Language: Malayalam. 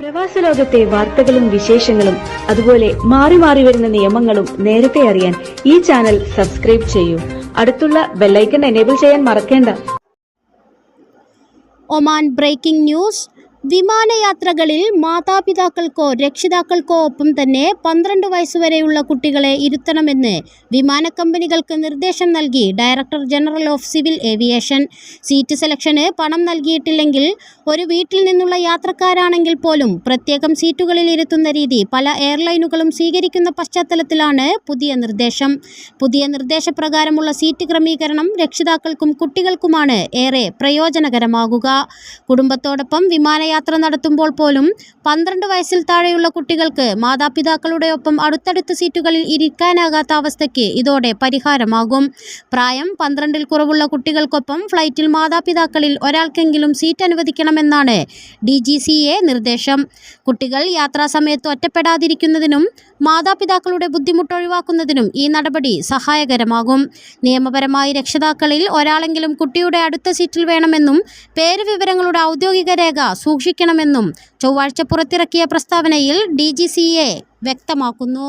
പ്രവാസ ലോകത്തെ വാർത്തകളും വിശേഷങ്ങളും അതുപോലെ മാറി മാറി വരുന്ന നിയമങ്ങളും നേരത്തെ അറിയാൻ ഈ ചാനൽ സബ്സ്ക്രൈബ് ചെയ്യൂ. അടുത്തുള്ള ബെല്ലൈക്കൺ എനേബിൾ ചെയ്യാൻ മറക്കേണ്ട. Oman breaking news. വിമാനയാത്രകളിൽ മാതാപിതാക്കൾക്കോ രക്ഷിതാക്കൾക്കോ ഒപ്പം തന്നെ 12 വയസ്സുവരെയുള്ള കുട്ടികളെ ഇരുത്തണമെന്ന് വിമാനക്കമ്പനികൾക്ക് നിർദ്ദേശം നൽകി director general of civil aviation. Seat സെലക്ഷന് പണം നൽകിയിട്ടില്ലെങ്കിൽ ഒരു വീട്ടിൽ നിന്നുള്ള യാത്രക്കാരാണെങ്കിൽ പോലും പ്രത്യേകം സീറ്റുകളിൽ ഇരുത്തുന്ന രീതി പല എയർലൈനുകളും സ്വീകരിക്കുന്ന പശ്ചാത്തലത്തിലാണ് പുതിയ നിർദ്ദേശം. പുതിയ നിർദ്ദേശപ്രകാരമുള്ള സീറ്റ് ക്രമീകരണം രക്ഷിതാക്കൾക്കും കുട്ടികൾക്കുമാണ് ഏറെ പ്രയോജനകരമാകുക. കുടുംബത്തോടൊപ്പം വിമാനയാത്ര നടത്തുമ്പോൾ പോലും 12 വയസ്സിൽ താഴെയുള്ള കുട്ടികൾക്ക് മാതാപിതാക്കളുടെ ഒപ്പം അടുത്തടുത്ത സീറ്റുകളിൽ ഇരിക്കാനാകാത്ത അവസ്ഥയ്ക്ക് ഇതോടെ പരിഹാരമാകും. പ്രായം 12-ൽ കുറവുള്ള കുട്ടികൾക്കൊപ്പം ഫ്ലൈറ്റിൽ മാതാപിതാക്കളിൽ ഒരാൾക്കെങ്കിലും സീറ്റ് അനുവദിക്കണമെന്നാണ് DGCA നിർദ്ദേശം. കുട്ടികൾ യാത്രാസമയത്ത് ഒറ്റപ്പെടാതിരിക്കുന്നതിനും മാതാപിതാക്കളുടെ ബുദ്ധിമുട്ടൊഴിവാക്കുന്നതിനും ഈ നടപടി സഹായകരമാകും. നിയമപരമായി രക്ഷിതാക്കളിൽ ഒരാളെങ്കിലും കുട്ടിയുടെ അടുത്ത സീറ്റിൽ വേണമെന്നും പേര് വിവരങ്ങളുടെ ഔദ്യോഗിക രേഖ സൂക്ഷിക്കണമെന്നും ചൊവ്വാഴ്ച പുറത്തിറക്കിയ പ്രസ്താവനയിൽ DGCA വ്യക്തമാക്കുന്നു.